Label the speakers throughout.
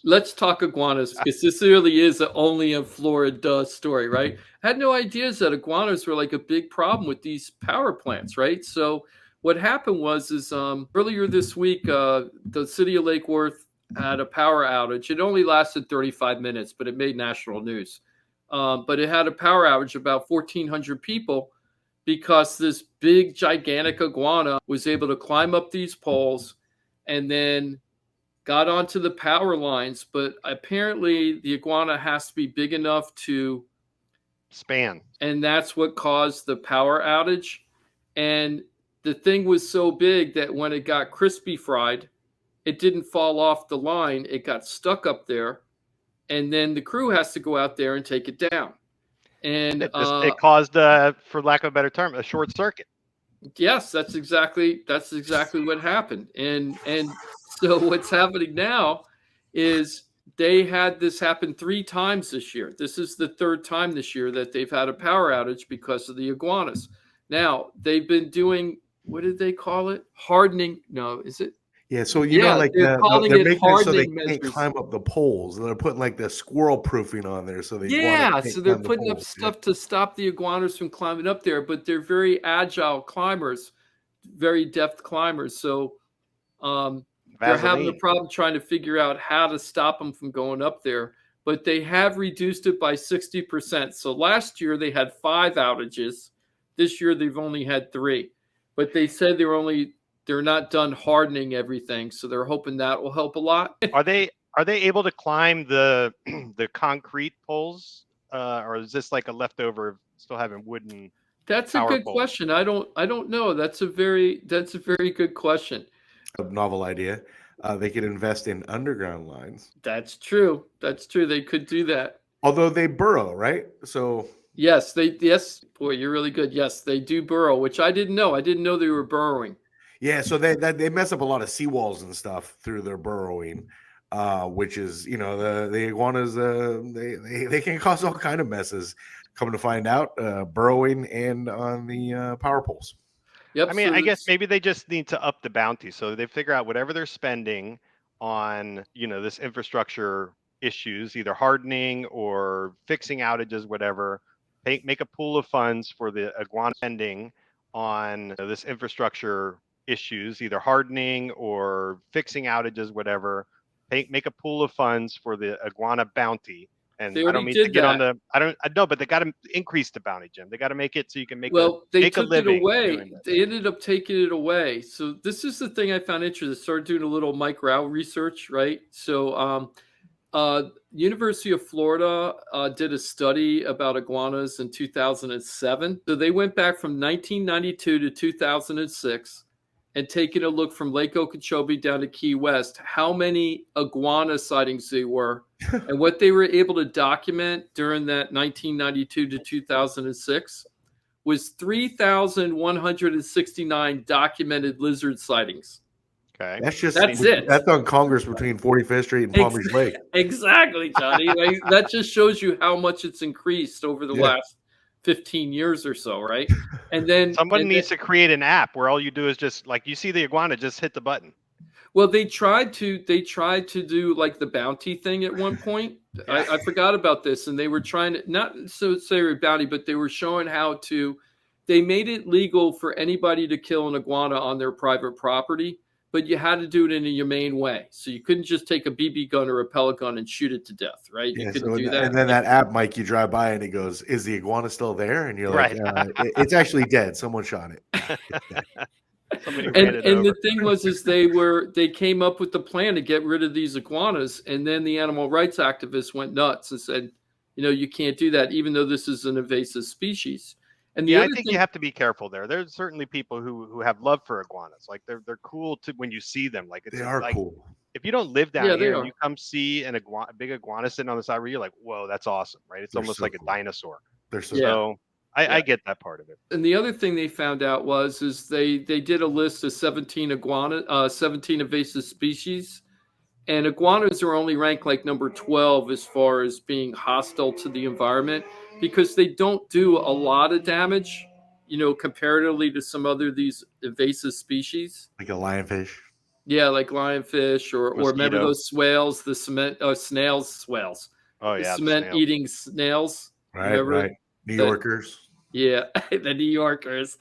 Speaker 1: let's talk iguanas because this really is only a Florida story, right? I had no ideas that iguanas were like a big problem with these power plants, right? So what happened was earlier this week, the city of Lake Worth had a power outage. It only lasted 35 minutes, but it made national news. But it had a power outage, about 1,400 people, because this big, gigantic iguana was able to climb up these poles and then got onto the power lines. But apparently, the iguana has to be big enough to
Speaker 2: span,
Speaker 1: and that's what caused the power outage. And the thing was so big that when it got crispy fried, it didn't fall off the line. It got stuck up there, and then the crew has to go out there and take it down. And
Speaker 2: it caused, for lack of a better term, a short circuit.
Speaker 1: Yes, that's exactly what happened. And so what's happening now is they had this happen 3 times this year. This is the 3rd time this year that they've had a power outage because of the iguanas. Now, they've been doing, what did they call it? Hardening. No, is it?
Speaker 3: Yeah, so they're making it so they can't climb up the poles. They're putting like the squirrel proofing on there, so
Speaker 1: so they're putting up stuff to stop the iguanas from climbing up there. But they're very agile climbers, very deft climbers. So they're having a problem trying to figure out how to stop them from going up there. But they have reduced it by 60%. So last year they had 5 outages. This year they've only had 3. But they said they're not done hardening everything, so they're hoping that will help a lot.
Speaker 2: Are they able to climb the concrete poles, or is this like a leftover of still having wooden?
Speaker 1: That's a good question. I don't know. That's a very good question.
Speaker 3: A novel idea. They could invest in underground lines.
Speaker 1: That's true. They could do that.
Speaker 3: Although they burrow, right? So
Speaker 1: yes, boy, you're really good. Yes, they do burrow, which I didn't know. I didn't know they were burrowing.
Speaker 3: Yeah, so they mess up a lot of seawalls and stuff through their burrowing, which is, the iguanas, they can cause all kind of messes. Coming to find out, burrowing and on the power poles.
Speaker 2: Yep. I mean, I guess maybe they just need to up the bounty, so they figure out whatever they're spending on, this infrastructure issues, either hardening or fixing outages, whatever. Make a pool of funds for the iguana spending on this infrastructure issues, either hardening or fixing outages, whatever. Make a pool of funds for the iguana bounty. And I don't mean to get on the. I know, but they got to increase the bounty, Jim. They got to make it so you can make a living.
Speaker 1: They took it away. They ended up taking it away. So this is the thing I found interesting. Started doing a little Mike Rao research, right? So, University of Florida did a study about iguanas in 2007. So they went back from 1992 to 2006. And taking a look from Lake Okeechobee down to Key West, how many iguana sightings there were, and what they were able to document during that 1992 to 2006 was 3,169 documented lizard sightings.
Speaker 2: Okay,
Speaker 3: that's it. That's on Congress between 45th Street and Palmer's Lake.
Speaker 1: Exactly, Johnny. That just shows you how much it's increased over the last 15 years or so, right? And then
Speaker 2: somebody needs to create an app where all you do is just, like, you see the iguana, just hit the button.
Speaker 1: Well, they tried to do like the bounty thing at one point. I forgot about this, and they were trying to not so say a bounty, but they were showing how to. They made it legal for anybody to kill an iguana on their private property, but you had to do it in a humane way. So you couldn't just take a BB gun or a pellet gun and shoot it to death, right? You couldn't do that.
Speaker 3: And then that app, Mike, you drive by and he goes, "Is the iguana still there?" And you're like, "It's actually dead. Someone shot it."
Speaker 1: And the thing was they came up with the plan to get rid of these iguanas, and then the animal rights activists went nuts and said, you can't do that, even though this is an invasive species. And
Speaker 2: I think you have to be careful there. There's certainly people who have love for iguanas. Like they're cool when you see them. Like
Speaker 3: they are cool.
Speaker 2: If you don't live down here and you come see a big iguana sitting on the side, where you're like, whoa, that's awesome, right? It's almost like cool. A dinosaur.
Speaker 3: They're so cool.
Speaker 2: I get that part of it.
Speaker 1: And the other thing they found out is they did a list of 17 invasive species, and iguanas are only ranked like number 12 as far as being hostile to the environment, because they don't do a lot of damage, comparatively to some other these invasive species.
Speaker 3: Like a lionfish.
Speaker 1: Yeah, like lionfish, or remember
Speaker 2: Mosquito.
Speaker 1: those swales, the cement snails, swales,
Speaker 2: Oh
Speaker 1: the
Speaker 2: yeah, the
Speaker 1: cement
Speaker 2: snail.
Speaker 1: eating snails.
Speaker 3: Right,
Speaker 1: Remember
Speaker 3: right. New
Speaker 1: that?
Speaker 3: Yorkers.
Speaker 1: Yeah, the New Yorkers.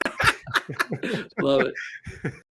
Speaker 1: Love it.